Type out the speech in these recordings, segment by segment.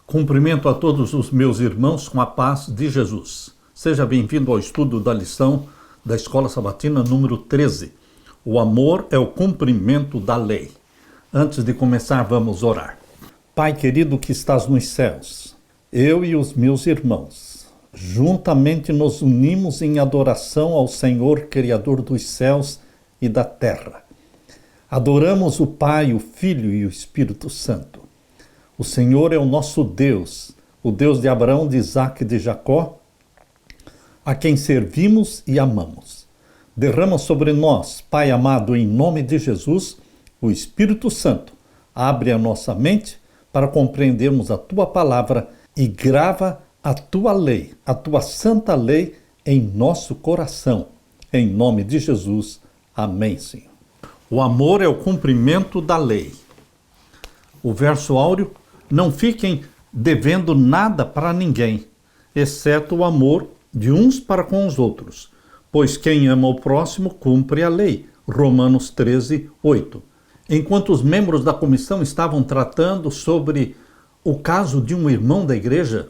Cumprimento a todos os meus irmãos com a paz de Jesus. Seja bem-vindo ao estudo da lição da Escola Sabatina número 13. O amor é o cumprimento da lei. Antes de começar, vamos orar. Pai querido que estás nos céus, eu e os meus irmãos, juntamente nos unimos em adoração ao Senhor, Criador dos céus e da terra. Adoramos o Pai, o Filho e o Espírito Santo. O Senhor é o nosso Deus, o Deus de Abraão, de Isaque e de Jacó, a quem servimos e amamos. Derrama sobre nós, Pai amado, em nome de Jesus, o Espírito Santo. Abre a nossa mente para compreendermos a Tua palavra e grava a Tua lei, a Tua santa lei em nosso coração. Em nome de Jesus. Amém, Senhor. O amor é o cumprimento da lei. O verso áureo: não fiquem devendo nada para ninguém, exceto o amor de uns para com os outros, pois quem ama o próximo cumpre a lei. Romanos 13, 8. Enquanto os membros da comissão estavam tratando sobre o caso de um irmão da igreja,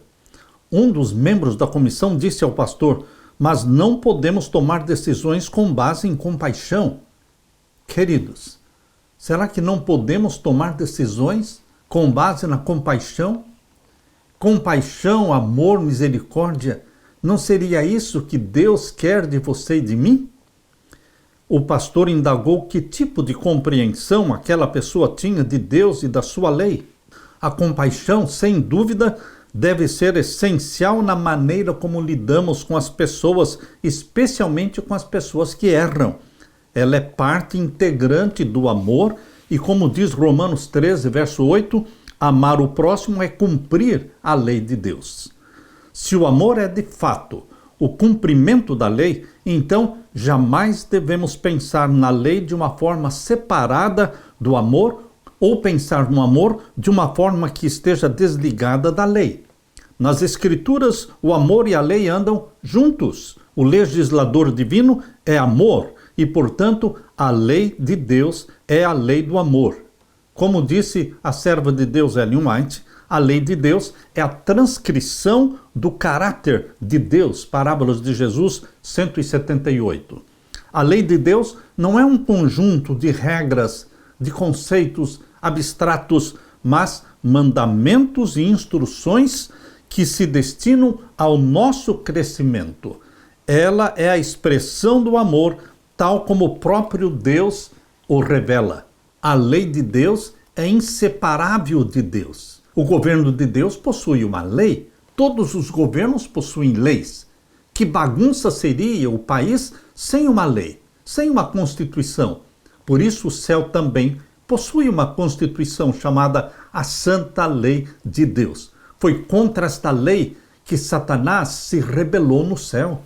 um dos membros da comissão disse ao pastor: mas não podemos tomar decisões com base em compaixão. Queridos, será que não podemos tomar decisões com base na compaixão? Compaixão, amor, misericórdia, não seria isso que Deus quer de você e de mim? O pastor indagou que tipo de compreensão aquela pessoa tinha de Deus e da sua lei. A compaixão, sem dúvida, deve ser essencial na maneira como lidamos com as pessoas, especialmente com as pessoas que erram. Ela é parte integrante do amor e, como diz Romanos 13, verso 8, amar o próximo é cumprir a lei de Deus. Se o amor é de fato o cumprimento da lei, então jamais devemos pensar na lei de uma forma separada do amor ou pensar no amor de uma forma que esteja desligada da lei. Nas Escrituras, o amor e a lei andam juntos. O legislador divino é amor e, portanto, a lei de Deus é a lei do amor. Como disse a serva de Deus, Ellen White, a lei de Deus é a transcrição do caráter de Deus, Parábolas de Jesus 178. A lei de Deus não é um conjunto de regras, de conceitos abstratos, mas mandamentos e instruções que se destinam ao nosso crescimento. Ela é a expressão do amor, tal como o próprio Deus o revela. A lei de Deus é inseparável de Deus. O governo de Deus possui uma lei. Todos os governos possuem leis. Que bagunça seria o país sem uma lei, sem uma Constituição? Por isso o céu também possui uma Constituição chamada a Santa Lei de Deus. Foi contra esta lei que Satanás se rebelou no céu.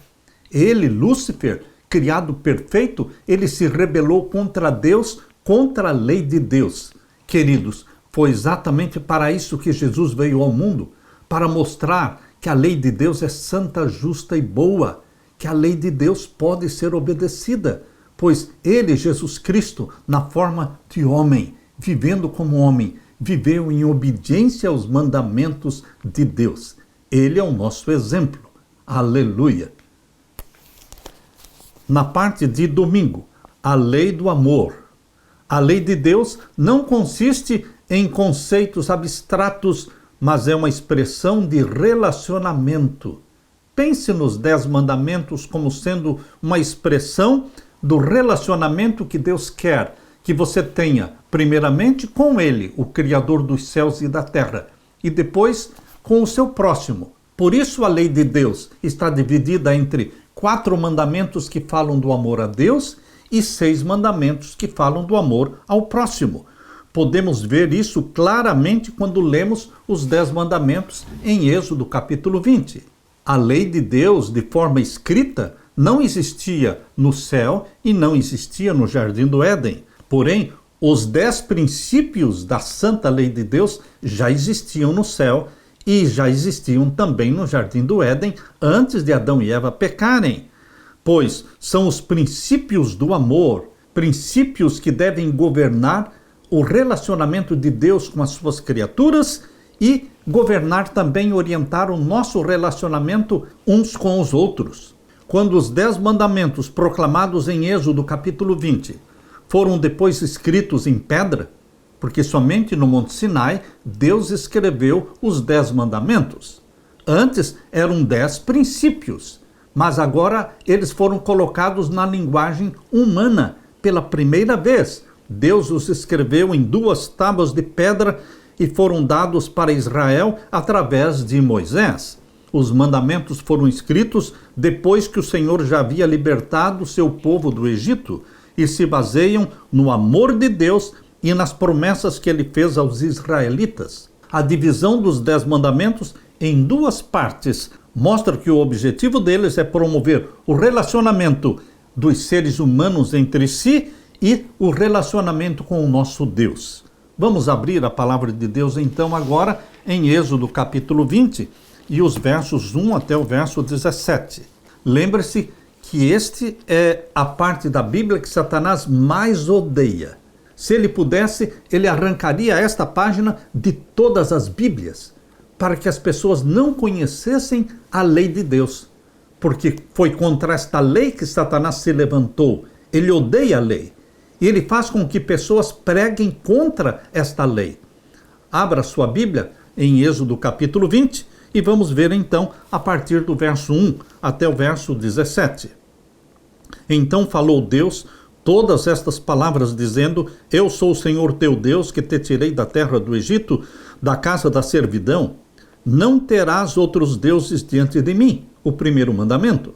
Ele, Lúcifer, criado perfeito, ele se rebelou contra Deus, contra a lei de Deus. Queridos, foi exatamente para isso que Jesus veio ao mundo, para mostrar que a lei de Deus é santa, justa e boa, que a lei de Deus pode ser obedecida, pois ele, Jesus Cristo, na forma de homem, vivendo como homem, viveu em obediência aos mandamentos de Deus. Ele é o nosso exemplo. Aleluia! Na parte de domingo, a lei do amor. A lei de Deus não consiste em conceitos abstratos, mas é uma expressão de relacionamento. Pense nos 10 mandamentos como sendo uma expressão do relacionamento que Deus quer que você tenha, primeiramente com Ele, o Criador dos céus e da terra, e depois com o seu próximo. Por isso a lei de Deus está dividida entre 4 mandamentos que falam do amor a Deus e 6 mandamentos que falam do amor ao próximo. Podemos ver isso claramente quando lemos os 10 mandamentos em Êxodo capítulo 20. A lei de Deus, de forma escrita, não existia no céu e não existia no Jardim do Éden. Porém, os 10 princípios da santa lei de Deus já existiam no céu e já existiam também no Jardim do Éden antes de Adão e Eva pecarem. Pois são os princípios do amor, princípios que devem governar o relacionamento de Deus com as suas criaturas e governar também e orientar o nosso relacionamento uns com os outros. Quando os 10 mandamentos proclamados em Êxodo capítulo 20 foram depois escritos em pedra, porque somente no Monte Sinai Deus escreveu os 10 mandamentos. Antes eram 10 princípios, mas agora eles foram colocados na linguagem humana pela primeira vez. Deus os escreveu em 2 tábuas de pedra e foram dados para Israel através de Moisés. Os mandamentos foram escritos depois que o Senhor já havia libertado o seu povo do Egito e se baseiam no amor de Deus e nas promessas que ele fez aos israelitas. A divisão dos 10 mandamentos em 2 partes mostra que o objetivo deles é promover o relacionamento dos seres humanos entre si e o relacionamento com o nosso Deus. Vamos abrir a palavra de Deus então agora em Êxodo capítulo 20 e os versos 1 até o verso 17. Lembre-se que este é a parte da Bíblia que Satanás mais odeia. Se ele pudesse, ele arrancaria esta página de todas as Bíblias, para que as pessoas não conhecessem a lei de Deus. Porque foi contra esta lei que Satanás se levantou. Ele odeia a lei. E ele faz com que pessoas preguem contra esta lei. Abra sua Bíblia em Êxodo capítulo 20 e vamos ver então a partir do verso 1 até o verso 17. Então falou Deus todas estas palavras, dizendo: Eu sou o Senhor teu Deus, que te tirei da terra do Egito, da casa da servidão. Não terás outros deuses diante de mim. O primeiro mandamento.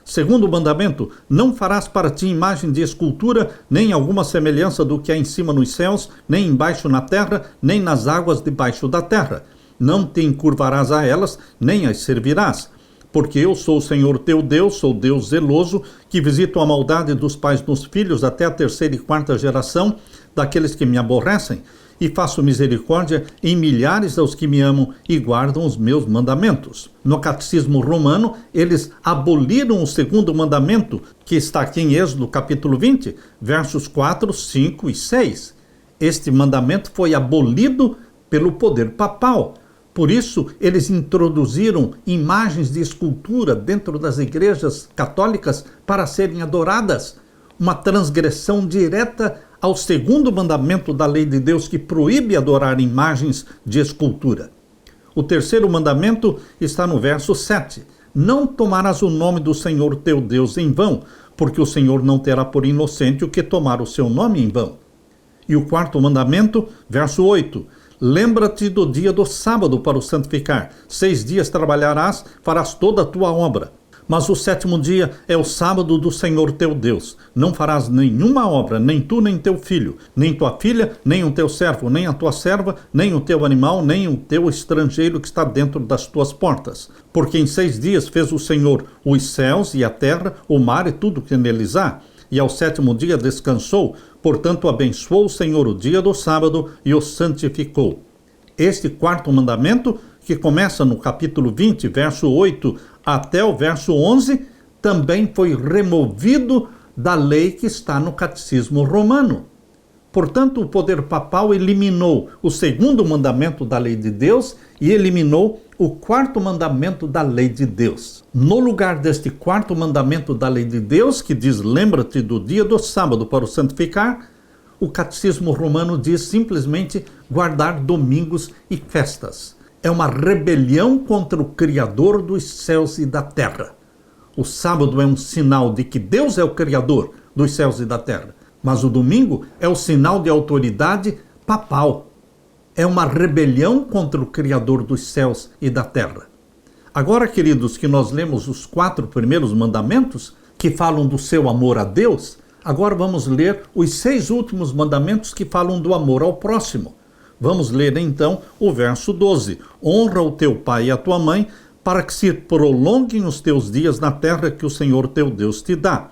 Segundo mandamento: não farás para ti imagem de escultura, nem alguma semelhança do que há em cima nos céus, nem embaixo na terra, nem nas águas debaixo da terra. Não te encurvarás a elas, nem as servirás. Porque eu sou o Senhor teu Deus, sou Deus zeloso, que visito a maldade dos pais nos filhos até a 3ª e 4ª geração daqueles que me aborrecem, e faço misericórdia em milhares aos que me amam e guardam os meus mandamentos. No Catecismo Romano, eles aboliram o 2º mandamento, que está aqui em Êxodo capítulo 20, versos 4, 5 e 6. Este mandamento foi abolido pelo poder papal. Por isso, eles introduziram imagens de escultura dentro das igrejas católicas para serem adoradas. Uma transgressão direta ao 2º mandamento da lei de Deus, que proíbe adorar imagens de escultura. O 3º mandamento está no verso 7. Não tomarás o nome do Senhor teu Deus em vão, porque o Senhor não terá por inocente o que tomar o seu nome em vão. E o 4º mandamento, verso 8. Lembra-te do dia do sábado para o santificar. 6 dias trabalharás, farás toda a tua obra. Mas o 7º dia é o sábado do Senhor teu Deus. Não farás nenhuma obra, nem tu, nem teu filho, nem tua filha, nem o teu servo, nem a tua serva, nem o teu animal, nem o teu estrangeiro que está dentro das tuas portas. Porque em 6 dias fez o Senhor os céus e a terra, o mar e tudo que neles há. E ao 7º dia descansou, portanto abençoou o Senhor o dia do sábado e o santificou. Este 4º mandamento, que começa no capítulo 20, verso 8 até o verso 11, também foi removido da lei que está no Catecismo Romano. Portanto, o poder papal eliminou o 2º mandamento da lei de Deus e eliminou o 4º mandamento da lei de Deus. No lugar deste 4º mandamento da lei de Deus, que diz: lembra-te do dia do sábado para o santificar, o Catecismo Romano diz simplesmente guardar domingos e festas. É uma rebelião contra o Criador dos céus e da terra. O sábado é um sinal de que Deus é o Criador dos céus e da terra, mas o domingo é o sinal de autoridade papal. É uma rebelião contra o Criador dos céus e da terra. Agora, queridos, que nós lemos os 4 primeiros mandamentos, que falam do seu amor a Deus, agora vamos ler os 6 últimos mandamentos que falam do amor ao próximo. Vamos ler então o verso 12. Honra o teu pai e a tua mãe, para que se prolonguem os teus dias na terra que o Senhor teu Deus te dá.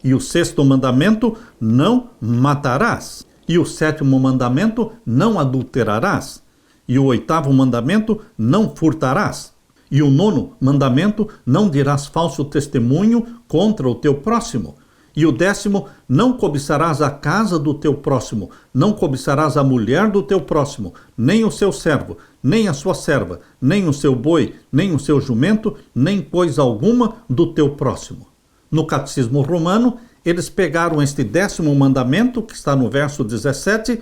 E o 6º mandamento: não matarás. E o 7º mandamento: não adulterarás. E o 8º mandamento: não furtarás. E o 9º mandamento: não dirás falso testemunho contra o teu próximo. E o 10º: não cobiçarás a casa do teu próximo, não cobiçarás a mulher do teu próximo, nem o seu servo, nem a sua serva, nem o seu boi, nem o seu jumento, nem coisa alguma do teu próximo. No Catecismo Romano, eles pegaram este 10º mandamento, que está no verso 17,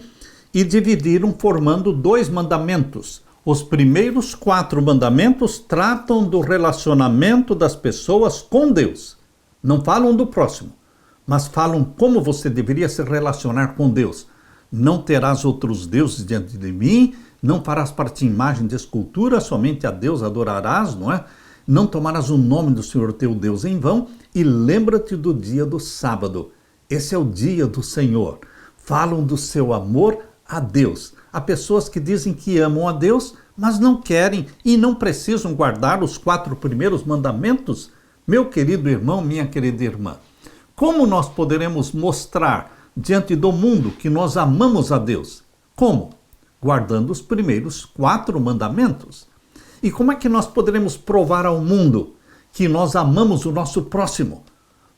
e dividiram formando 2 mandamentos. Os primeiros 4 mandamentos tratam do relacionamento das pessoas com Deus. Não falam do próximo, mas falam como você deveria se relacionar com Deus. Não terás outros deuses diante de mim, não farás para ti imagem de escultura, somente a Deus adorarás, não é? Não tomarás o nome do Senhor teu Deus em vão, e lembra-te do dia do sábado. Esse é o dia do Senhor. Falam do seu amor a Deus. Há pessoas que dizem que amam a Deus, mas não querem e não precisam guardar os 4 primeiros mandamentos. Meu querido irmão, minha querida irmã, como nós poderemos mostrar diante do mundo que nós amamos a Deus? Como? Guardando os primeiros 4 mandamentos. E como é que nós poderemos provar ao mundo que nós amamos o nosso próximo?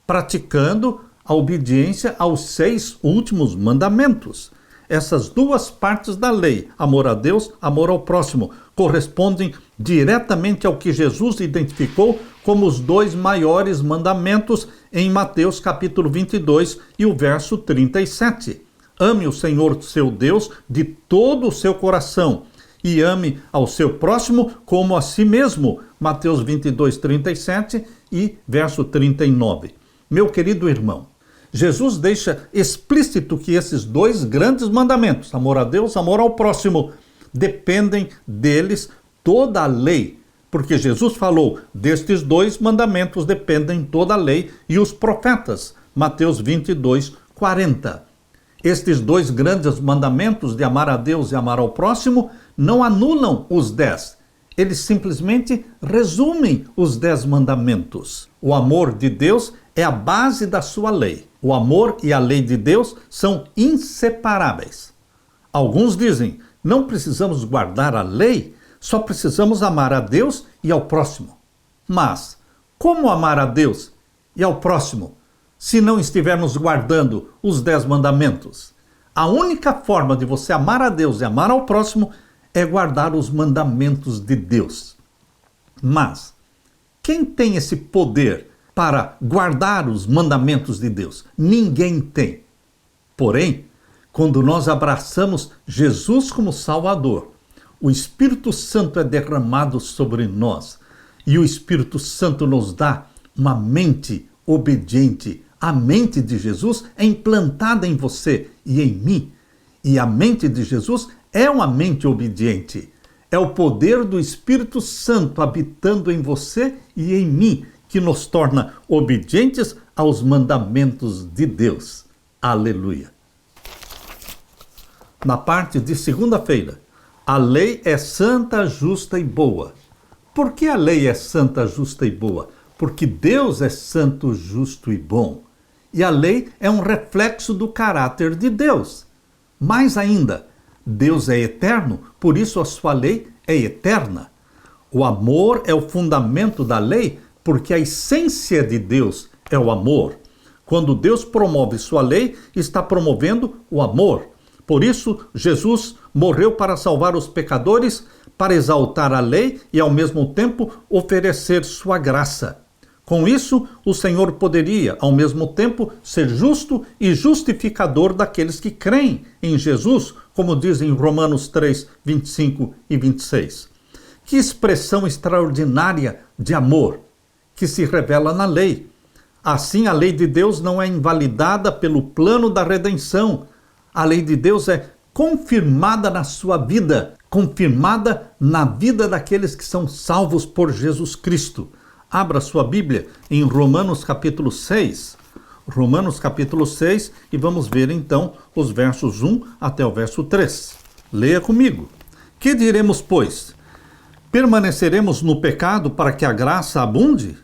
Praticando a obediência aos 6 últimos mandamentos. Essas 2 partes da lei, amor a Deus, amor ao próximo, correspondem diretamente ao que Jesus identificou como os 2 maiores mandamentos em Mateus capítulo 22 e o verso 37. Ame o Senhor seu Deus de todo o seu coração e ame ao seu próximo como a si mesmo. Mateus 22, 37 e verso 39. Meu querido irmão, Jesus deixa explícito que esses 2 grandes mandamentos, amor a Deus, amor ao próximo, dependem deles toda a lei. Porque Jesus falou, destes 2 mandamentos dependem toda a lei e os profetas. Mateus 22, 40. Estes 2 grandes mandamentos de amar a Deus e amar ao próximo não anulam os 10. Eles simplesmente resumem os 10 mandamentos. O amor de Deus é a base da sua lei. O amor e a lei de Deus são inseparáveis. Alguns dizem, não precisamos guardar a lei, só precisamos amar a Deus e ao próximo. Mas, como amar a Deus e ao próximo, se não estivermos guardando os 10 mandamentos? A única forma de você amar a Deus e amar ao próximo é guardar os mandamentos de Deus. Mas, quem tem esse poder para guardar os mandamentos de Deus? Ninguém tem. Porém, quando nós abraçamos Jesus como Salvador, o Espírito Santo é derramado sobre nós e o Espírito Santo nos dá uma mente obediente. A mente de Jesus é implantada em você e em mim. E a mente de Jesus é uma mente obediente. É o poder do Espírito Santo habitando em você e em mim que nos torna obedientes aos mandamentos de Deus. Aleluia. Na parte de segunda-feira, a lei é santa, justa e boa. Por que a lei é santa, justa e boa? Porque Deus é santo, justo e bom. E a lei é um reflexo do caráter de Deus. Mais ainda, Deus é eterno, por isso a sua lei é eterna. O amor é o fundamento da lei, porque a essência de Deus é o amor. Quando Deus promove sua lei, está promovendo o amor. Por isso, Jesus morreu para salvar os pecadores, para exaltar a lei e, ao mesmo tempo, oferecer sua graça. Com isso, o Senhor poderia, ao mesmo tempo, ser justo e justificador daqueles que creem em Jesus, como diz em Romanos 3, 25 e 26. Que expressão extraordinária de amor que se revela na lei. Assim, a lei de Deus não é invalidada pelo plano da redenção. A lei de Deus é confirmada na sua vida, confirmada na vida daqueles que são salvos por Jesus Cristo. Abra sua Bíblia em Romanos capítulo 6. Romanos capítulo 6 e vamos ver então os versos 1 até o verso 3. Leia comigo. Que diremos, pois? Permaneceremos no pecado para que a graça abunde?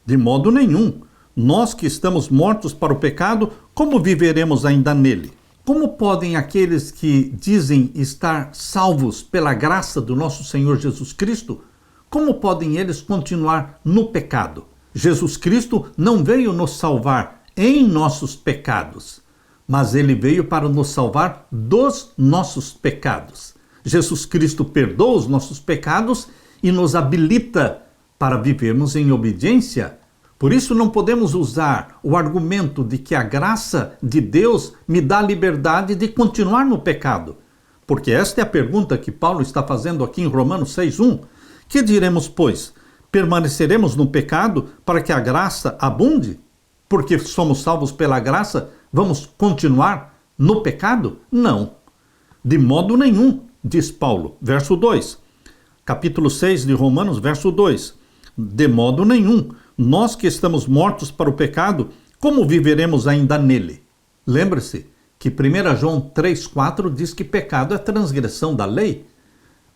De modo nenhum. Nós que estamos mortos para o pecado, como viveremos ainda nele? Como podem aqueles que dizem estar salvos pela graça do nosso Senhor Jesus Cristo, como podem eles continuar no pecado? Jesus Cristo não veio nos salvar em nossos pecados, mas ele veio para nos salvar dos nossos pecados. Jesus Cristo perdoa os nossos pecados e nos habilita para vivermos em obediência. Por isso não podemos usar o argumento de que a graça de Deus me dá a liberdade de continuar no pecado. Porque esta é a pergunta que Paulo está fazendo aqui em Romanos 6:1. Que diremos, pois? Permaneceremos no pecado para que a graça abunde? Porque somos salvos pela graça, vamos continuar no pecado? Não. De modo nenhum, diz Paulo. Verso 2. Capítulo 6 de Romanos, verso 2. De modo nenhum. Nós que estamos mortos para o pecado, como viveremos ainda nele? Lembre-se que 1 João 3,4 diz que pecado é transgressão da lei.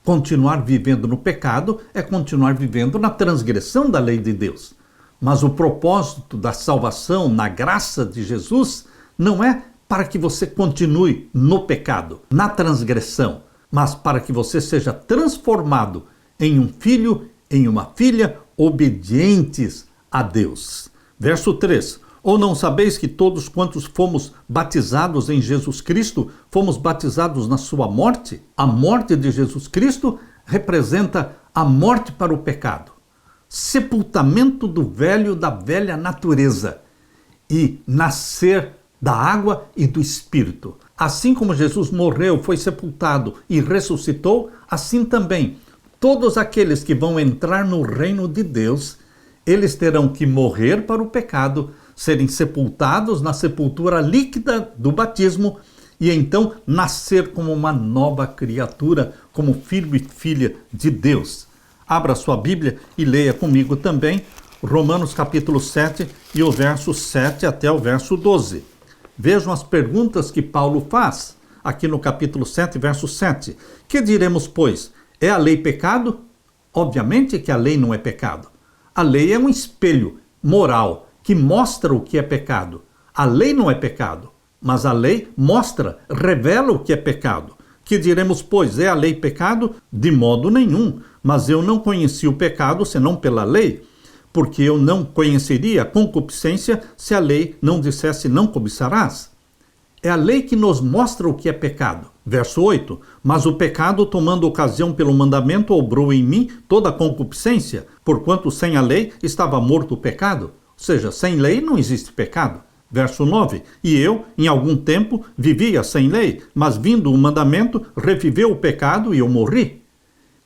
Continuar vivendo no pecado é continuar vivendo na transgressão da lei de Deus. Mas o propósito da salvação na graça de Jesus não é para que você continue no pecado, na transgressão, mas para que você seja transformado em um filho, em uma filha obedientes a Deus. Verso 3. Ou não sabeis que todos quantos fomos batizados em Jesus Cristo, fomos batizados na sua morte? A morte de Jesus Cristo representa a morte para o pecado, sepultamento do velho, da velha natureza e nascer da água e do Espírito. Assim como Jesus morreu, foi sepultado e ressuscitou, assim também todos aqueles que vão entrar no reino de Deus, eles terão que morrer para o pecado, serem sepultados na sepultura líquida do batismo e então nascer como uma nova criatura, como filho e filha de Deus. Abra sua Bíblia e leia comigo também Romanos capítulo 7 e o verso 7 até o verso 12. Vejam as perguntas que Paulo faz aqui no capítulo 7, verso 7. Que diremos, pois? É a lei pecado? Obviamente que a lei não é pecado. A lei é um espelho moral que mostra o que é pecado. A lei não é pecado, mas a lei mostra, revela o que é pecado. Que diremos, pois, é a lei pecado? De modo nenhum, mas eu não conheci o pecado senão pela lei, porque eu não conheceria a concupiscência se a lei não dissesse não cobiçarás. É a lei que nos mostra o que é pecado. Verso 8. Mas o pecado, tomando ocasião pelo mandamento, obrou em mim toda a concupiscência, porquanto sem a lei estava morto o pecado. Ou seja, sem lei não existe pecado. Verso 9. E eu, em algum tempo, vivia sem lei, mas vindo o mandamento, reviveu o pecado e eu morri.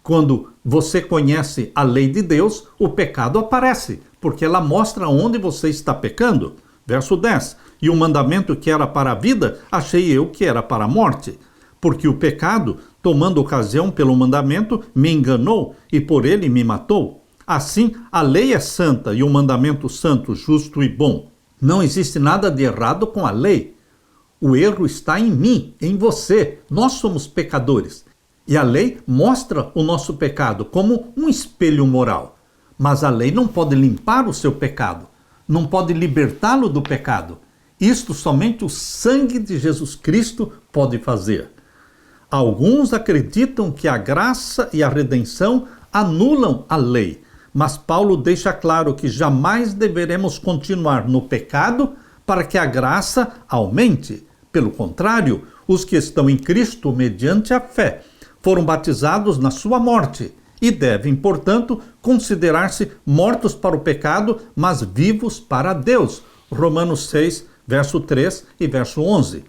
Quando você conhece a lei de Deus, o pecado aparece, porque ela mostra onde você está pecando. Verso 10. E o mandamento que era para a vida, achei eu que era para a morte. Porque o pecado, tomando ocasião pelo mandamento, me enganou e por ele me matou. Assim, a lei é santa e o mandamento santo, justo e bom. Não existe nada de errado com a lei. O erro está em mim, em você. Nós somos pecadores. E a lei mostra o nosso pecado como um espelho moral. Mas a lei não pode limpar o seu pecado, não pode libertá-lo do pecado. Isto somente o sangue de Jesus Cristo pode fazer. Alguns acreditam que a graça e a redenção anulam a lei, mas Paulo deixa claro que jamais deveremos continuar no pecado para que a graça aumente. Pelo contrário, os que estão em Cristo mediante a fé foram batizados na sua morte e devem, portanto, considerar-se mortos para o pecado, mas vivos para Deus. Romanos 6, verso 3 e verso 11.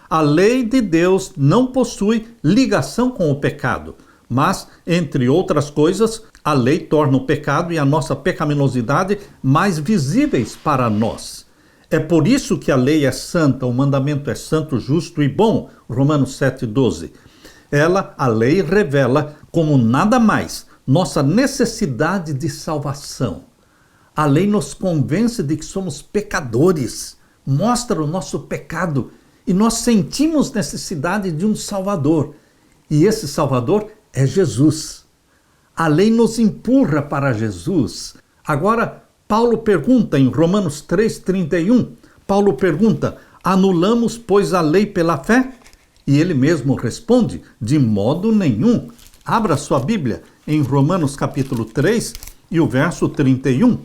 A lei de Deus não possui ligação com o pecado, mas, entre outras coisas, a lei torna o pecado e a nossa pecaminosidade mais visíveis para nós. É por isso que a lei é santa, o mandamento é santo, justo e bom. Romanos 7, 12. A lei, revela como nada mais nossa necessidade de salvação. A lei nos convence de que somos pecadores, mostra o nosso pecado e nós sentimos necessidade de um Salvador. E esse Salvador é Jesus. A lei nos empurra para Jesus. Agora, Paulo pergunta em Romanos 3,31, Paulo pergunta, anulamos, pois, a lei pela fé? E ele mesmo responde, de modo nenhum. Abra sua Bíblia em Romanos capítulo 3 e o verso 31.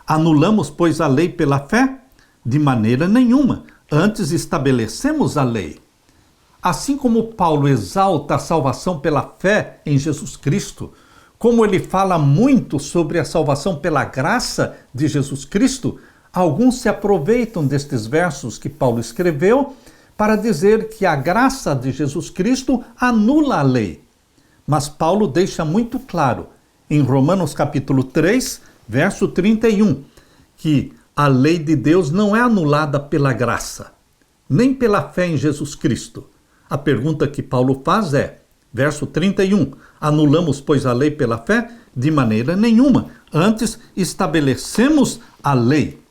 Anulamos, pois, a lei pela fé? De maneira nenhuma. Antes estabelecemos a lei. Assim como Paulo exalta a salvação pela fé em Jesus Cristo, como ele fala muito sobre a salvação pela graça de Jesus Cristo, alguns se aproveitam destes versos que Paulo escreveu para dizer que a graça de Jesus Cristo anula a lei. Mas Paulo deixa muito claro, em Romanos capítulo 3, verso 31, que a lei de Deus não é anulada pela graça, nem pela fé em Jesus Cristo. A pergunta que Paulo faz é, verso 31, anulamos, pois, a lei pela fé? De maneira nenhuma. Antes, estabelecemos a lei.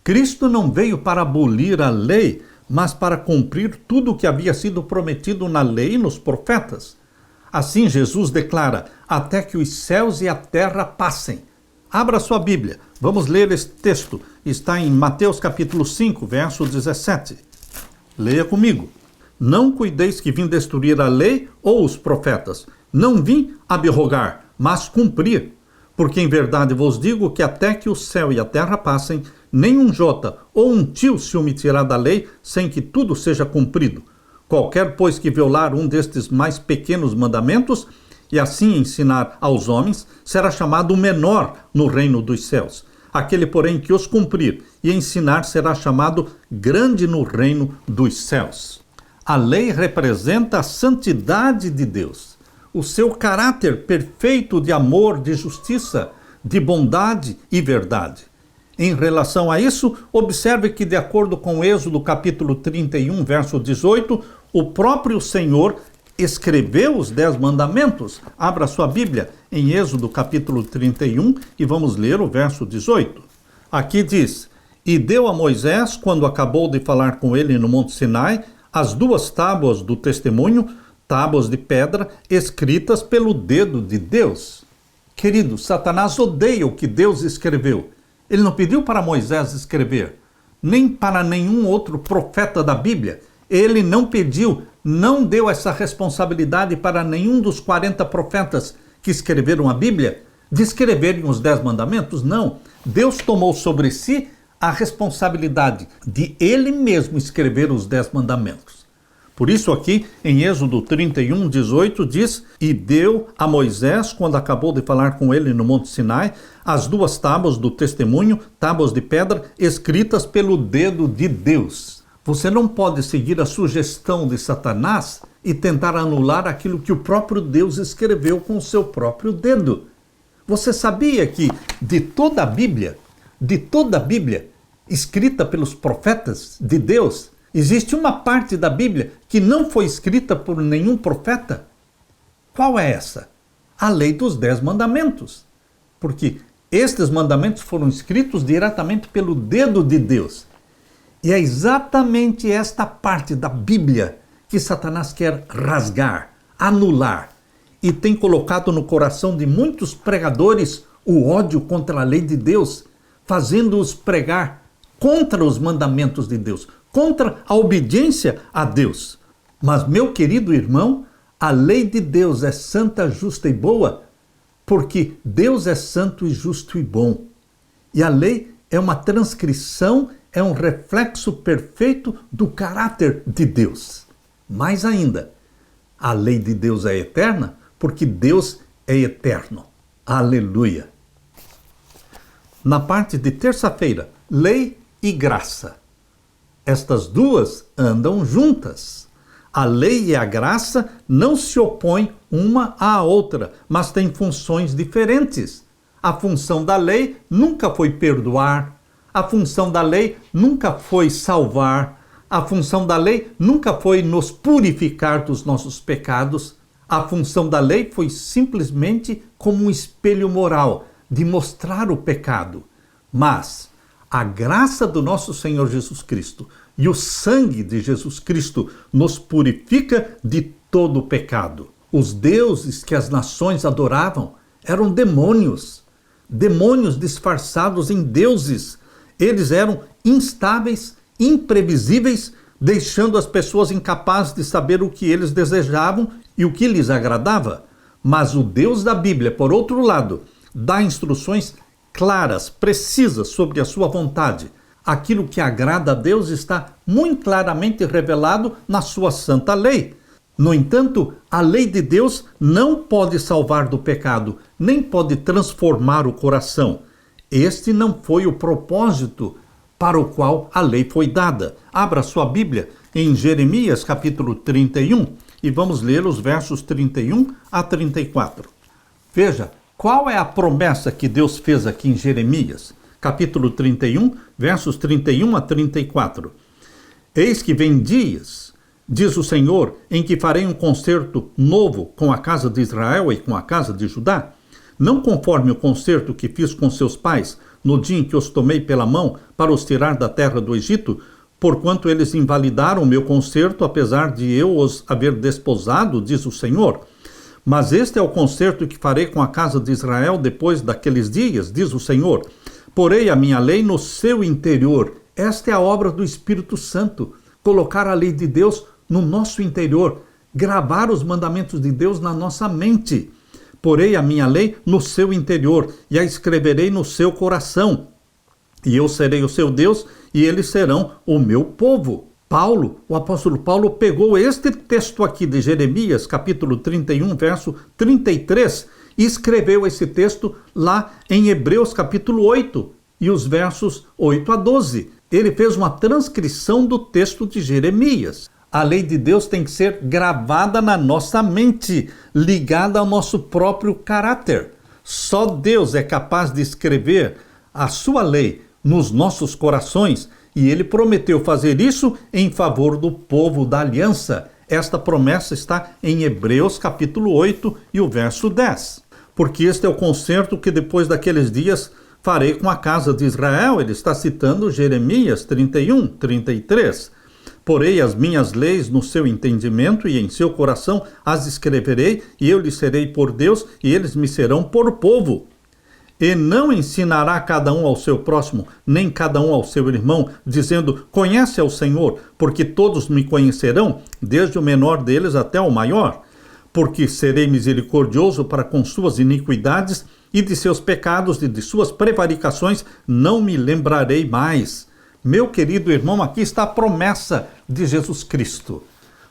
Cristo não veio para abolir a lei, mas para cumprir tudo o que havia sido prometido na lei e nos profetas. Assim, Jesus declara, até que os céus e a terra passem. Abra sua Bíblia. Vamos ler este texto. Está em Mateus capítulo 5, verso 17. Leia comigo. Não cuideis que vim destruir a lei ou os profetas. Não vim abrogar, mas cumprir. Porque em verdade vos digo que até que o céu e a terra passem, nem um jota ou um tio se omitirá da lei, sem que tudo seja cumprido. Qualquer, pois, que violar um destes mais pequenos mandamentos, e assim ensinar aos homens, será chamado o menor no reino dos céus. Aquele, porém, que os cumprir e ensinar, será chamado grande no reino dos céus. A lei representa a santidade de Deus, o seu caráter perfeito de amor, de justiça, de bondade e verdade. Em relação a isso, observe que, de acordo com Êxodo capítulo 31, verso 18, o próprio Senhor escreveu os 10 mandamentos. Abra sua Bíblia em Êxodo capítulo 31 e vamos ler o verso 18. Aqui diz, e deu a Moisés, quando acabou de falar com ele no Monte Sinai, as 2 tábuas do testemunho, tábuas de pedra, escritas pelo dedo de Deus. Querido, Satanás odeia o que Deus escreveu. Ele não pediu para Moisés escrever, nem para nenhum outro profeta da Bíblia. Ele não pediu, não deu essa responsabilidade para nenhum dos 40 profetas que escreveram a Bíblia, de escreverem os 10 mandamentos. Não. Deus tomou sobre si a responsabilidade de ele mesmo escrever os 10 mandamentos. Por isso aqui, em Êxodo 31, 18, diz, e deu a Moisés, quando acabou de falar com ele no Monte Sinai, as 2 tábuas do testemunho, tábuas de pedra, escritas pelo dedo de Deus. Você não pode seguir a sugestão de Satanás e tentar anular aquilo que o próprio Deus escreveu com o seu próprio dedo. Você sabia que de toda a Bíblia, escrita pelos profetas de Deus, existe uma parte da Bíblia que não foi escrita por nenhum profeta? Qual é essa? A lei dos 10 mandamentos. Porque estes mandamentos foram escritos diretamente pelo dedo de Deus. E é exatamente esta parte da Bíblia que Satanás quer rasgar, anular. E tem colocado no coração de muitos pregadores o ódio contra a lei de Deus, fazendo-os pregar contra os mandamentos de Deus, contra a obediência a Deus. Mas, meu querido irmão, a lei de Deus é santa, justa e boa, porque Deus é santo e justo e bom. E a lei é uma transcrição, é um reflexo perfeito do caráter de Deus. Mais ainda, a lei de Deus é eterna, porque Deus é eterno. Aleluia! Na parte de terça-feira, lei e graça. Estas duas andam juntas. A lei e a graça não se opõem uma à outra, mas têm funções diferentes. A função da lei nunca foi perdoar, a função da lei nunca foi salvar, a função da lei nunca foi nos purificar dos nossos pecados. A função da lei foi simplesmente como um espelho moral, de mostrar o pecado. Mas a graça do nosso Senhor Jesus Cristo e o sangue de Jesus Cristo nos purifica de todo o pecado. Os deuses que as nações adoravam eram demônios, demônios disfarçados em deuses. Eles eram instáveis, imprevisíveis, deixando as pessoas incapazes de saber o que eles desejavam e o que lhes agradava. Mas o Deus da Bíblia, por outro lado, dá instruções claras, precisas sobre a sua vontade. Aquilo que agrada a Deus está muito claramente revelado na sua santa lei. No entanto, a lei de Deus não pode salvar do pecado, nem pode transformar o coração. Este não foi o propósito para o qual a lei foi dada. Abra sua Bíblia em Jeremias capítulo 31 e vamos ler os versos 31 a 34. Veja, qual é a promessa que Deus fez aqui em Jeremias? Capítulo 31, versos 31 a 34. Eis que vem dias, diz o Senhor, em que farei um concerto novo com a casa de Israel e com a casa de Judá, não conforme o concerto que fiz com seus pais, no dia em que os tomei pela mão para os tirar da terra do Egito, porquanto eles invalidaram o meu concerto, apesar de eu os haver desposado, diz o Senhor. Mas este é o concerto que farei com a casa de Israel depois daqueles dias, diz o Senhor. Porei a minha lei no seu interior. Esta é a obra do Espírito Santo. Colocar a lei de Deus no nosso interior. Gravar os mandamentos de Deus na nossa mente. Porei a minha lei no seu interior e a escreverei no seu coração. E eu serei o seu Deus e eles serão o meu povo. Paulo, o apóstolo Paulo, pegou este texto aqui de Jeremias, capítulo 31, verso 33, e escreveu esse texto lá em Hebreus, capítulo 8, e os versos 8 a 12. Ele fez uma transcrição do texto de Jeremias. A lei de Deus tem que ser gravada na nossa mente, ligada ao nosso próprio caráter. Só Deus é capaz de escrever a sua lei nos nossos corações, e ele prometeu fazer isso em favor do povo da aliança. Esta promessa está em Hebreus capítulo 8 e o verso 10. Porque este é o concerto que depois daqueles dias farei com a casa de Israel. Ele está citando Jeremias 31, 33. Porei as minhas leis no seu entendimento e em seu coração as escreverei, e eu lhes serei por Deus e eles me serão por povo. E não ensinará cada um ao seu próximo, nem cada um ao seu irmão, dizendo, conhece ao Senhor, porque todos me conhecerão, desde o menor deles até o maior. Porque serei misericordioso para com suas iniquidades, e de seus pecados e de suas prevaricações não me lembrarei mais. Meu querido irmão, aqui está a promessa de Jesus Cristo.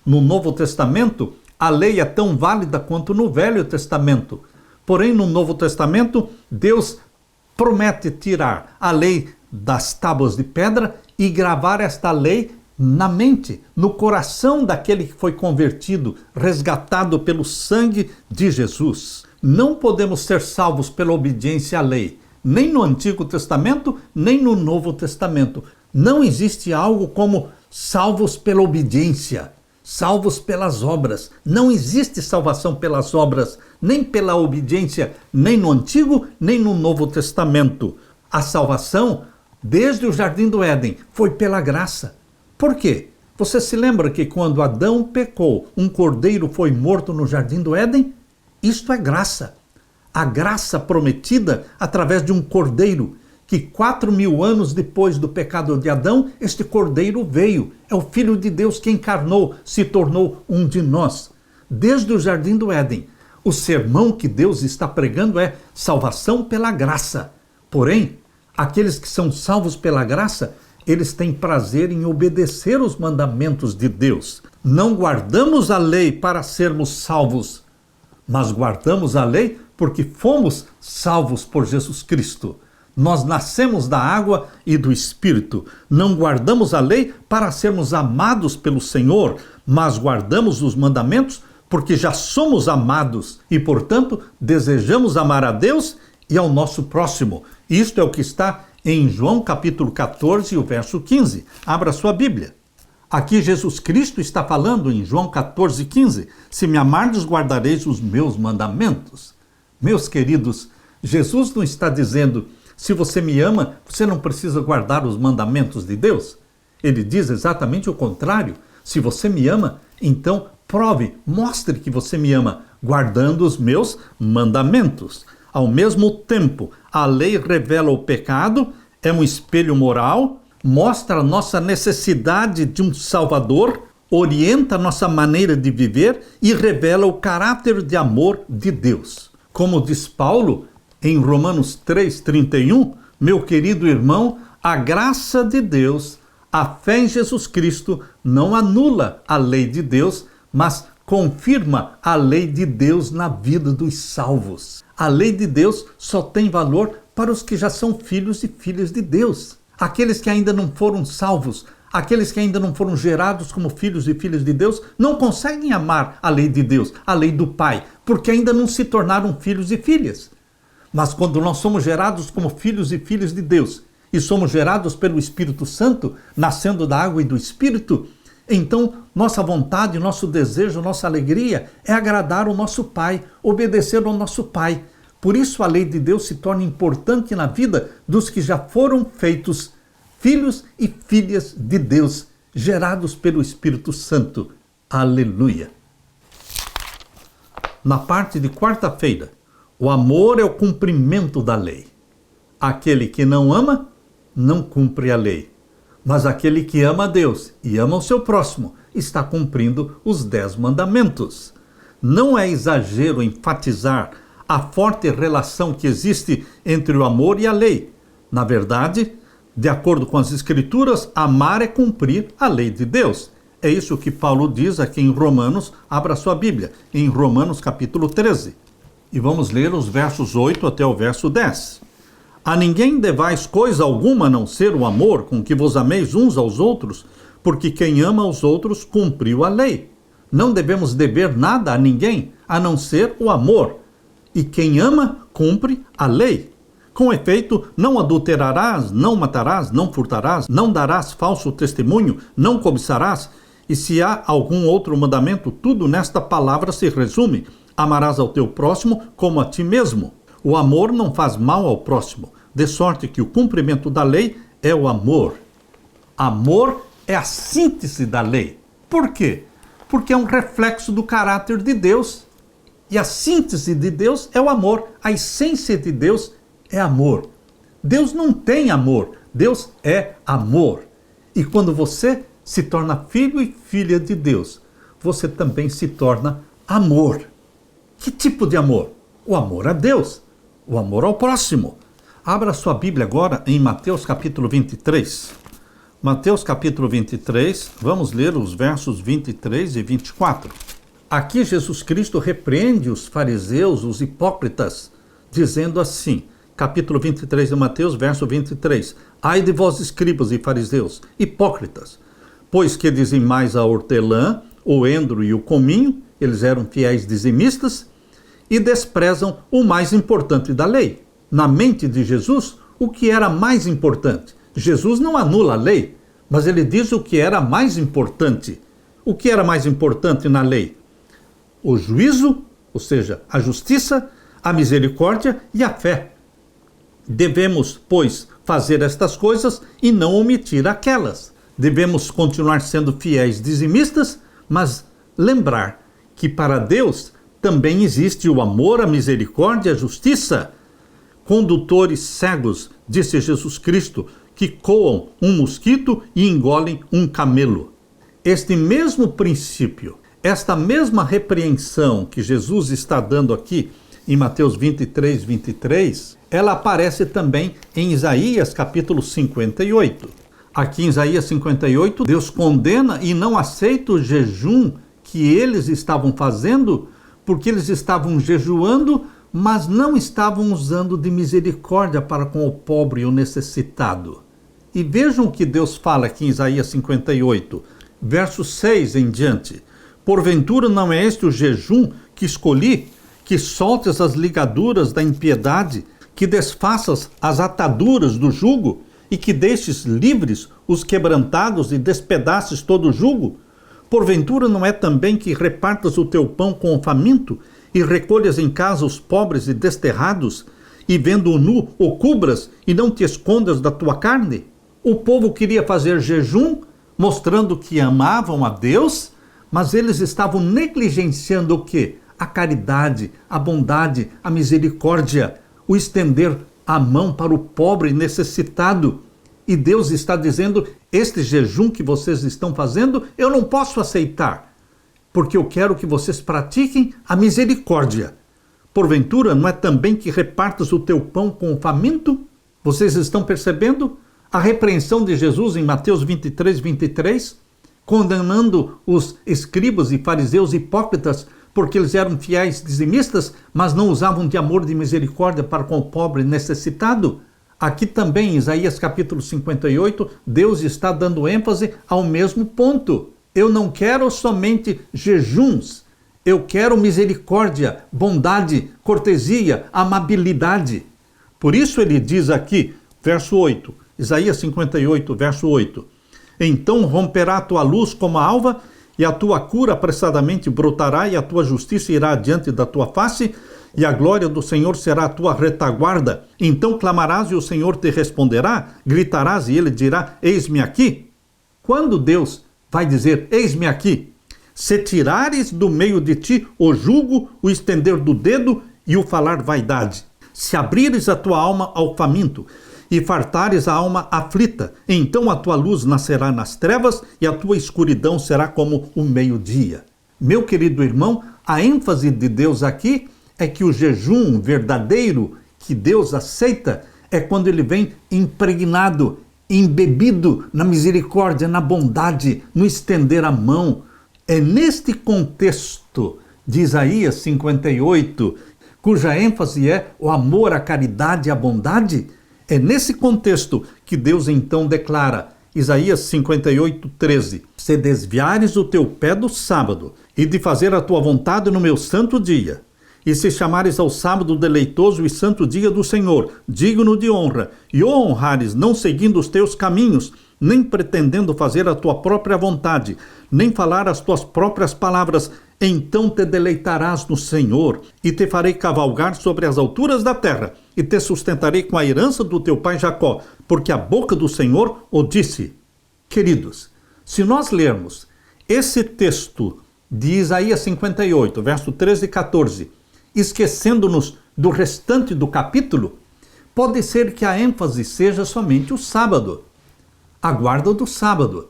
No Novo Testamento, a lei é tão válida quanto no Velho Testamento. Porém, no Novo Testamento, Deus promete tirar a lei das tábuas de pedra e gravar esta lei na mente, no coração daquele que foi convertido, resgatado pelo sangue de Jesus. Não podemos ser salvos pela obediência à lei, nem no Antigo Testamento, nem no Novo Testamento. Não existe algo como salvos pela obediência. Salvos pelas obras. Não existe salvação pelas obras, nem pela obediência, nem no Antigo, nem no Novo Testamento. A salvação, desde o Jardim do Éden, foi pela graça. Por quê? Você se lembra que quando Adão pecou, um cordeiro foi morto no Jardim do Éden? Isto é graça. A graça prometida através de um cordeiro, que 4.000 anos depois do pecado de Adão, este cordeiro veio. É o Filho de Deus que encarnou, se tornou um de nós. Desde o Jardim do Éden, o sermão que Deus está pregando é salvação pela graça. Porém, aqueles que são salvos pela graça, eles têm prazer em obedecer os mandamentos de Deus. Não guardamos a lei para sermos salvos, mas guardamos a lei porque fomos salvos por Jesus Cristo. Nós nascemos da água e do Espírito. Não guardamos a lei para sermos amados pelo Senhor, mas guardamos os mandamentos porque já somos amados e, portanto, desejamos amar a Deus e ao nosso próximo. Isto é o que está em João capítulo 14, o verso 15. Abra sua Bíblia. Aqui Jesus Cristo está falando em João 14, 15. Se me amardes, guardareis os meus mandamentos. Meus queridos, Jesus não está dizendo, se você me ama, você não precisa guardar os mandamentos de Deus. Ele diz exatamente o contrário. Se você me ama, então prove, mostre que você me ama, guardando os meus mandamentos. Ao mesmo tempo, a lei revela o pecado, é um espelho moral, mostra a nossa necessidade de um Salvador, orienta a nossa maneira de viver e revela o caráter de amor de Deus. Como diz Paulo, em Romanos 3,31, meu querido irmão, A graça de Deus, a fé em Jesus Cristo, não anula a lei de Deus, mas confirma a lei de Deus na vida dos salvos. A lei de Deus só tem valor para os que já são filhos e filhas de Deus. Aqueles que ainda não foram salvos, aqueles que ainda não foram gerados como filhos e filhas de Deus, não conseguem amar a lei de Deus, a lei do Pai, porque ainda não se tornaram filhos e filhas. Mas quando nós somos gerados como filhos e filhas de Deus, e somos gerados pelo Espírito Santo, nascendo da água e do Espírito, então nossa vontade, nosso desejo, nossa alegria é agradar o nosso Pai, obedecer ao nosso Pai. Por isso a lei de Deus se torna importante na vida dos que já foram feitos filhos e filhas de Deus, gerados pelo Espírito Santo. Aleluia! Na parte de quarta-feira, o amor é o cumprimento da lei. Aquele que não ama, não cumpre a lei. Mas aquele que ama a Deus e ama o seu próximo, está cumprindo os 10 mandamentos. Não é exagero enfatizar a forte relação que existe entre o amor e a lei. Na verdade, de acordo com as Escrituras, amar é cumprir a lei de Deus. É isso que Paulo diz aqui em Romanos, abra sua Bíblia, em Romanos capítulo 13. E vamos ler os versos 8 até o verso 10. A ninguém devais coisa alguma a não ser o amor com que vos ameis uns aos outros, porque quem ama aos outros cumpriu a lei. Não devemos dever nada a ninguém, a não ser o amor. E quem ama, cumpre a lei. Com efeito, não adulterarás, não matarás, não furtarás, não darás falso testemunho, não cobiçarás. E se há algum outro mandamento, tudo nesta palavra se resume: amarás ao teu próximo como a ti mesmo. O amor não faz mal ao próximo, de sorte que o cumprimento da lei é o amor. Amor é a síntese da lei. Por quê? Porque é um reflexo do caráter de Deus. E a síntese de Deus é o amor. A essência de Deus é amor. Deus não tem amor, Deus é amor. E quando você se torna filho e filha de Deus, você também se torna amor. Que tipo de amor? O amor a Deus, o amor ao próximo. Abra sua Bíblia agora em Mateus capítulo 23. Mateus capítulo 23, vamos ler os versos 23 e 24. Aqui Jesus Cristo repreende os fariseus, os hipócritas, dizendo assim, capítulo 23 de Mateus, verso 23. Ai de vós, escribas e fariseus, hipócritas, pois que dizem mais a hortelã, o endro e o cominho, eles eram fiéis dizimistas, e desprezam o mais importante da lei. Na mente de Jesus, o que era mais importante? Jesus não anula a lei, mas ele diz o que era mais importante. O que era mais importante na lei? O juízo, ou seja, a justiça, a misericórdia e a fé. Devemos, pois, fazer estas coisas e não omitir aquelas. Devemos continuar sendo fiéis dizimistas, mas lembrar que para Deus também existe o amor, a misericórdia e a justiça. Condutores cegos, disse Jesus Cristo, que coam um mosquito e engolem um camelo. Este mesmo princípio, esta mesma repreensão que Jesus está dando aqui em Mateus 23, 23, ela aparece também em Isaías capítulo 58. Aqui em Isaías 58, Deus condena e não aceita o jejum que eles estavam fazendo, porque eles estavam jejuando, mas não estavam usando de misericórdia para com o pobre e o necessitado. E vejam o que Deus fala aqui em Isaías 58, verso 6 em diante. Porventura não é este o jejum que escolhi, que soltes as ligaduras da impiedade, que desfaças as ataduras do jugo, e que deixes livres os quebrantados e despedaces todo o jugo? Porventura não é também que repartas o teu pão com o faminto, e recolhas em casa os pobres e desterrados, e vendo-o nu, o cubras, e não te escondas da tua carne? O povo queria fazer jejum, mostrando que amavam a Deus, mas eles estavam negligenciando o quê? A caridade, a bondade, a misericórdia, o estender a mão para o pobre necessitado. E Deus está dizendo, este jejum que vocês estão fazendo, eu não posso aceitar, porque eu quero que vocês pratiquem a misericórdia. Porventura, não é também que repartas o teu pão com o faminto? Vocês estão percebendo? a repreensão de Jesus em Mateus 23, 23, condenando os escribas e fariseus hipócritas porque eles eram fiéis dizimistas, mas não usavam de amor e de misericórdia para com o pobre necessitado. Aqui também, em Isaías capítulo 58, Deus está dando ênfase ao mesmo ponto. Eu não quero somente jejuns, eu quero misericórdia, bondade, cortesia, amabilidade. Por isso ele diz aqui, verso 8, Isaías 58, verso 8, então romperá a tua luz como a alva, e a tua cura apressadamente brotará, e a tua justiça irá diante da tua face, e a glória do Senhor será a tua retaguarda. Então clamarás e o Senhor te responderá, gritarás e ele dirá, eis-me aqui. Quando Deus vai dizer, eis-me aqui, se tirares do meio de ti o jugo, o estender do dedo e o falar vaidade, se abrires a tua alma ao faminto, e fartares a alma aflita, então a tua luz nascerá nas trevas e a tua escuridão será como o meio-dia. Meu querido irmão, a ênfase de Deus aqui é que o jejum verdadeiro que Deus aceita é quando ele vem impregnado, embebido na misericórdia, na bondade, no estender a mão. É neste contexto de Isaías 58, cuja ênfase é o amor, a caridade e a bondade, é nesse contexto que Deus então declara, Isaías 58, 13, se desviares o teu pé do sábado e de fazer a tua vontade no meu santo dia, e se chamares ao sábado deleitoso e santo dia do Senhor, digno de honra, e o honrares não seguindo os teus caminhos, nem pretendendo fazer a tua própria vontade, nem falar as tuas próprias palavras, então te deleitarás no Senhor, e te farei cavalgar sobre as alturas da terra, e te sustentarei com a herança do teu pai Jacó, porque a boca do Senhor o disse. Queridos, se nós lermos esse texto de Isaías 58, verso 13 e 14, esquecendo-nos do restante do capítulo, pode ser que a ênfase seja somente o sábado, a guarda do sábado.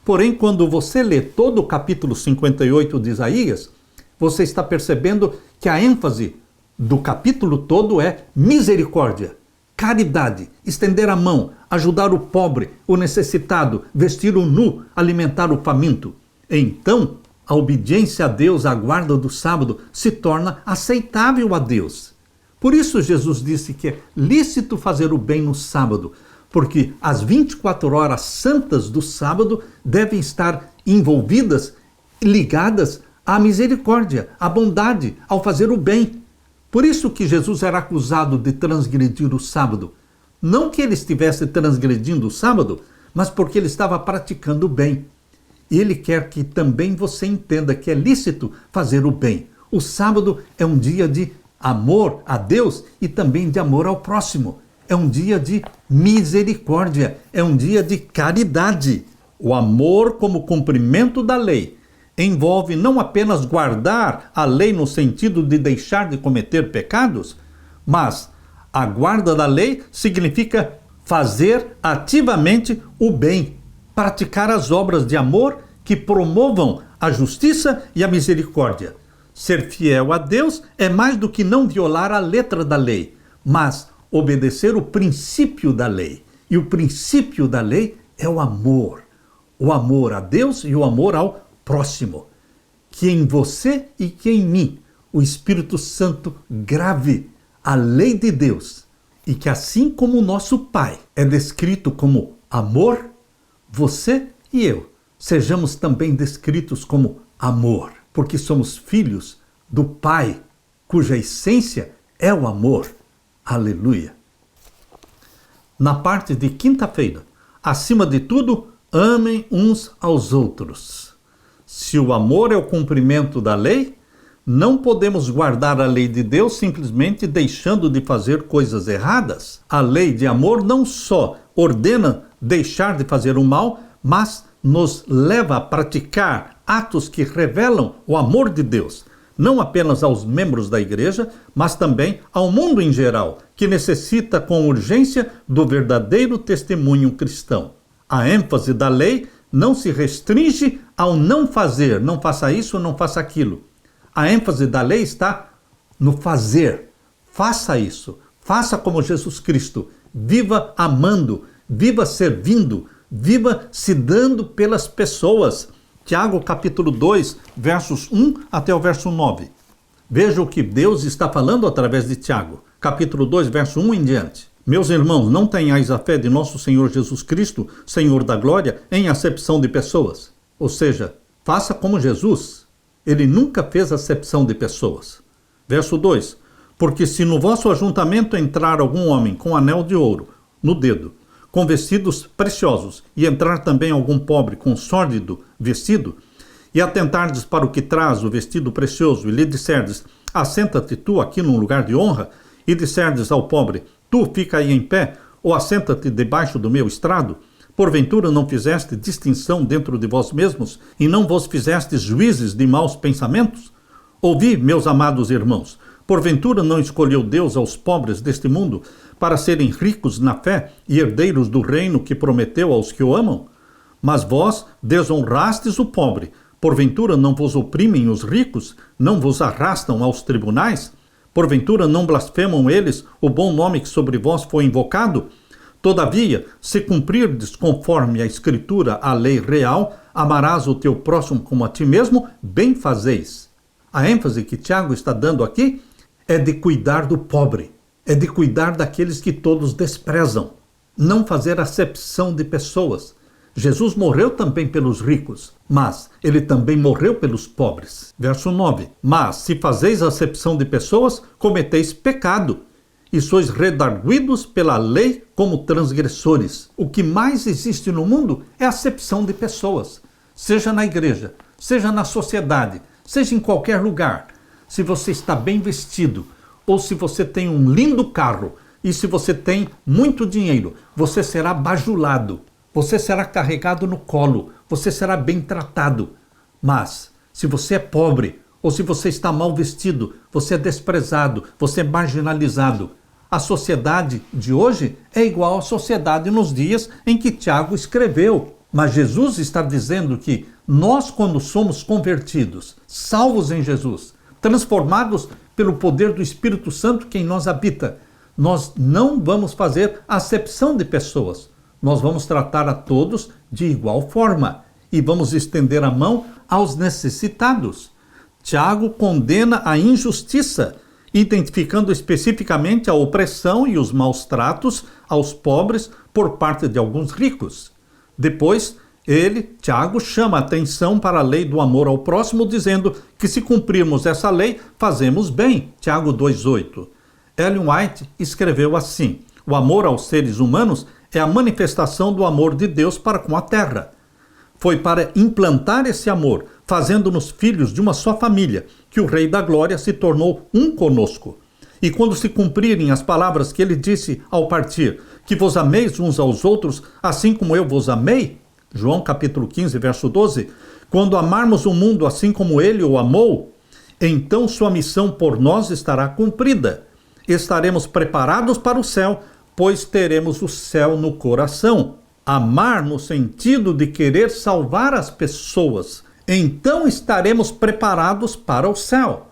Porém, quando você lê todo o capítulo 58 de Isaías, você está percebendo que a ênfase do capítulo todo é misericórdia, caridade, estender a mão, ajudar o pobre, o necessitado, vestir o nu, alimentar o faminto. Então, a obediência a Deus, a guarda do sábado, se torna aceitável a Deus. Por isso Jesus disse que é lícito fazer o bem no sábado, porque as 24 horas santas do sábado devem estar envolvidas, ligadas à misericórdia, à bondade, ao fazer o bem. Por isso que Jesus era acusado de transgredir o sábado. Não que ele estivesse transgredindo o sábado, mas porque ele estava praticando o bem. E ele quer que também você entenda que é lícito fazer o bem. O sábado é um dia de amor a Deus e também de amor ao próximo. É um dia de misericórdia, é um dia de caridade. O amor como cumprimento da lei envolve não apenas guardar a lei no sentido de deixar de cometer pecados, mas a guarda da lei significa fazer ativamente o bem, praticar as obras de amor que promovam a justiça e a misericórdia. Ser fiel a Deus é mais do que não violar a letra da lei, mas obedecer o princípio da lei. E o princípio da lei é o amor a Deus e o amor ao próximo. Que em você e que em mim o Espírito Santo grave a lei de Deus e que assim como o nosso Pai é descrito como amor, você e eu sejamos também descritos como amor, porque somos filhos do Pai, cuja essência é o amor. Aleluia! Na parte de quinta-feira, acima de tudo, amem uns aos outros. Se o amor é o cumprimento da lei, não podemos guardar a lei de Deus simplesmente deixando de fazer coisas erradas. A lei de amor não só ordena deixar de fazer o mal, mas nos leva a praticar atos que revelam o amor de Deus, não apenas aos membros da igreja, mas também ao mundo em geral, que necessita com urgência do verdadeiro testemunho cristão. A ênfase da lei não se restringe ao não fazer, não faça isso, não faça aquilo. A ênfase da lei está no fazer. Faça isso, faça como Jesus Cristo, viva amando, viva servindo, viva se dando pelas pessoas. Tiago capítulo 2, versos 1 até o verso 9. Veja o que Deus está falando através de Tiago, capítulo 2, verso 1 em diante. Meus irmãos, não tenhais a fé de nosso Senhor Jesus Cristo, Senhor da glória, em acepção de pessoas. Ou seja, faça como Jesus. Ele nunca fez acepção de pessoas. Verso 2. Porque se no vosso ajuntamento entrar algum homem com anel de ouro no dedo, com vestidos preciosos, e entrar também algum pobre com sórdido vestido, e atentardes para o que traz o vestido precioso, e lhe disserdes, assenta-te tu aqui num lugar de honra, e disserdes ao pobre, tu fica aí em pé, ou assenta-te debaixo do meu estrado, porventura não fizeste distinção dentro de vós mesmos, e não vos fizestes juízes de maus pensamentos? Ouvi, meus amados irmãos, porventura não escolheu Deus aos pobres deste mundo, para serem ricos na fé e herdeiros do reino que prometeu aos que o amam? Mas vós desonrastes o pobre, porventura não vos oprimem os ricos, não vos arrastam aos tribunais? Porventura não blasfemam eles o bom nome que sobre vós foi invocado? Todavia, se cumprirdes conforme a Escritura, a lei real, amarás o teu próximo como a ti mesmo, bem fazeis. A ênfase que Tiago está dando aqui é de cuidar do pobre, é de cuidar daqueles que todos desprezam, não fazer acepção de pessoas. Jesus morreu também pelos ricos, mas ele também morreu pelos pobres. Verso 9. Mas, se fazeis acepção de pessoas, cometeis pecado, e sois redarguidos pela lei como transgressores. O que mais existe no mundo é acepção de pessoas, seja na igreja, seja na sociedade, seja em qualquer lugar. Se você está bem vestido, ou se você tem um lindo carro, e se você tem muito dinheiro, você será bajulado. Você será carregado no colo, você será bem tratado. Mas, se você é pobre, ou se você está mal vestido, você é desprezado, você é marginalizado. A sociedade de hoje é igual à sociedade nos dias em que Tiago escreveu. Mas Jesus está dizendo que nós, quando somos convertidos, salvos em Jesus, transformados pelo poder do Espírito Santo que em nós habita, nós não vamos fazer acepção de pessoas. Nós vamos tratar a todos de igual forma e vamos estender a mão aos necessitados. Tiago condena a injustiça, identificando especificamente a opressão e os maus tratos aos pobres por parte de alguns ricos. Depois, Tiago, chama a atenção para a lei do amor ao próximo, dizendo que se cumprirmos essa lei, fazemos bem. Tiago 2,8. Ellen White escreveu assim: o amor aos seres humanos é a manifestação do amor de Deus para com a terra. Foi para implantar esse amor, fazendo-nos filhos de uma só família, que o Rei da Glória se tornou um conosco. E quando se cumprirem as palavras que ele disse ao partir, que vos ameis uns aos outros, assim como eu vos amei, João capítulo 15, verso 12, quando amarmos o mundo assim como ele o amou, então sua missão por nós estará cumprida. Estaremos preparados para o céu, pois teremos o céu no coração. Amar no sentido de querer salvar as pessoas. Então estaremos preparados para o céu.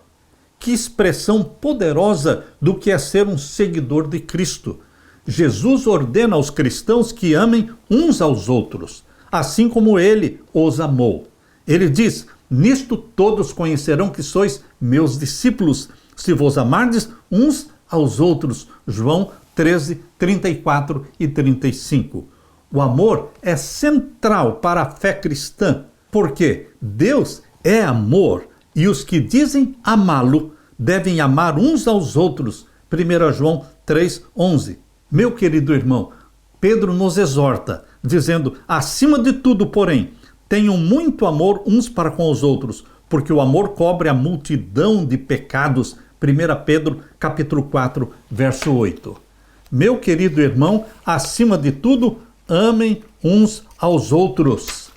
Que expressão poderosa do que é ser um seguidor de Cristo. Jesus ordena aos cristãos que amem uns aos outros, assim como ele os amou. Ele diz: nisto todos conhecerão que sois meus discípulos, se vos amardes uns aos outros. João 13, 34 e 35. O amor é central para a fé cristã, porque Deus é amor e os que dizem amá-lo devem amar uns aos outros. 1 João 3, 11. Meu querido irmão, Pedro nos exorta, dizendo: acima de tudo, porém, tenham muito amor uns para com os outros, porque o amor cobre a multidão de pecados. 1 Pedro capítulo 4, verso 8. Meu querido irmão, acima de tudo, amem uns aos outros.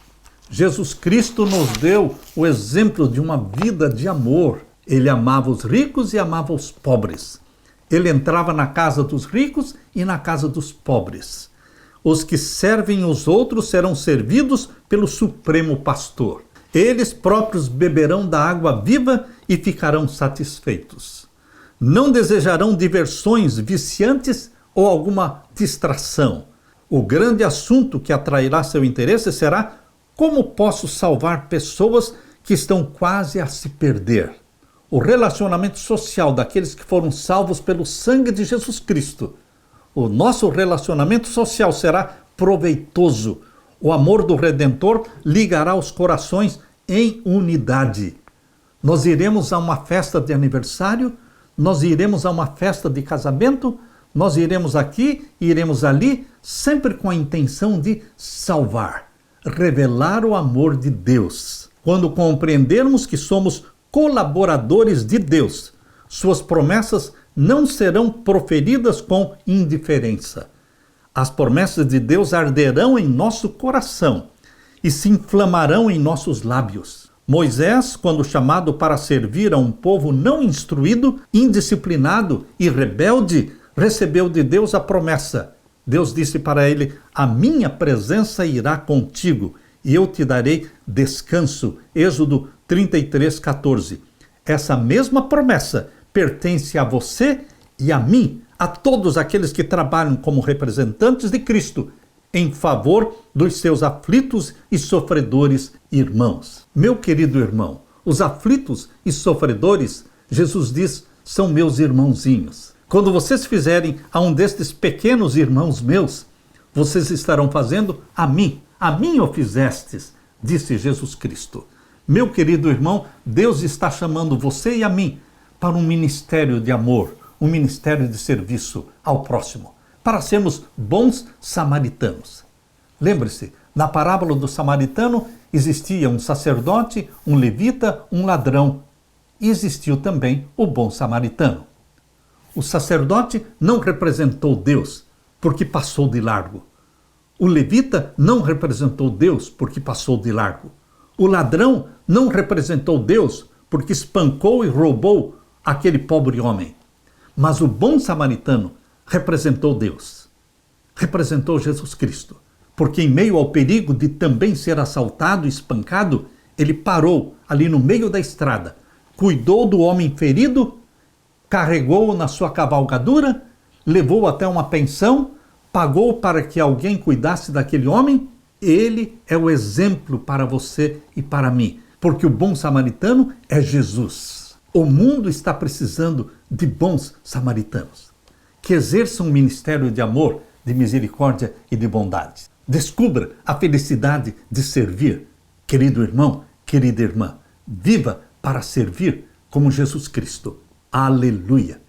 Jesus Cristo nos deu o exemplo de uma vida de amor. Ele amava os ricos e amava os pobres. Ele entrava na casa dos ricos e na casa dos pobres. Os que servem os outros serão servidos pelo Supremo Pastor. Eles próprios beberão da água viva e ficarão satisfeitos. Não desejarão diversões viciantes ou alguma distração. O grande assunto que atrairá seu interesse será como posso salvar pessoas que estão quase a se perder. O relacionamento social daqueles que foram salvos pelo sangue de Jesus Cristo. O nosso relacionamento social será proveitoso. O amor do Redentor ligará os corações em unidade. Nós iremos a uma festa de aniversário, nós iremos a uma festa de casamento, nós iremos aqui e iremos ali, sempre com a intenção de salvar, revelar o amor de Deus. Quando compreendermos que somos colaboradores de Deus, suas promessas não serão proferidas com indiferença. As promessas de Deus arderão em nosso coração e se inflamarão em nossos lábios. Moisés, quando chamado para servir a um povo não instruído, indisciplinado e rebelde, recebeu de Deus a promessa. Deus disse para ele: a minha presença irá contigo e eu te darei descanso. Êxodo 33:14. Essa mesma promessa pertence a você e a mim, a todos aqueles que trabalham como representantes de Cristo em favor dos seus aflitos e sofredores irmãos. Meu querido irmão, os aflitos e sofredores, Jesus diz, são meus irmãozinhos. Quando vocês fizerem a um destes pequenos irmãos meus, vocês estarão fazendo a mim o fizestes, disse Jesus Cristo. Meu querido irmão, Deus está chamando você e a mim para um ministério de amor, um ministério de serviço ao próximo, para sermos bons samaritanos. Lembre-se, na parábola do samaritano existia um sacerdote, um levita, um ladrão, e existiu também o bom samaritano. O sacerdote não representou Deus porque passou de largo. O levita não representou Deus porque passou de largo. O ladrão não representou Deus porque espancou e roubou aquele pobre homem. Mas o bom samaritano representou Deus. Representou Jesus Cristo. Porque em meio ao perigo de também ser assaltado e espancado, ele parou ali no meio da estrada, cuidou do homem ferido, carregou-o na sua cavalgadura, levou até uma pensão, pagou para que alguém cuidasse daquele homem. Ele é o exemplo para você e para mim, porque o bom samaritano é Jesus. O mundo está precisando de bons samaritanos, que exerçam um ministério de amor, de misericórdia e de bondade. Descubra a felicidade de servir. Querido irmão, querida irmã, viva para servir como Jesus Cristo. Aleluia!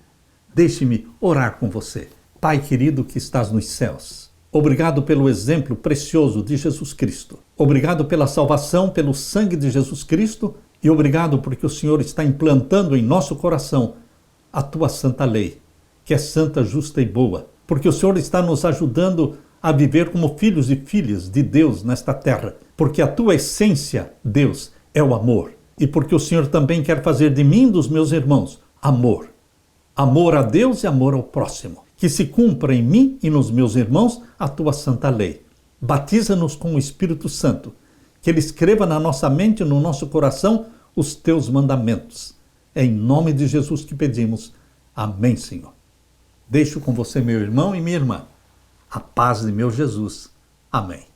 Deixe-me orar com você. Pai querido que estás nos céus, obrigado pelo exemplo precioso de Jesus Cristo. Obrigado pela salvação, pelo sangue de Jesus Cristo e obrigado porque o Senhor está implantando em nosso coração a tua santa lei, que é santa, justa e boa. Porque o Senhor está nos ajudando a viver como filhos e filhas de Deus nesta terra. Porque a tua essência, Deus, é o amor. E porque o Senhor também quer fazer de mim e dos meus irmãos amor. Amor a Deus e amor ao próximo. Que se cumpra em mim e nos meus irmãos a tua santa lei. Batiza-nos com o Espírito Santo. Que Ele escreva na nossa mente e no nosso coração os teus mandamentos. É em nome de Jesus que pedimos. Amém, Senhor. Deixo com você, meu irmão e minha irmã, a paz de meu Jesus. Amém.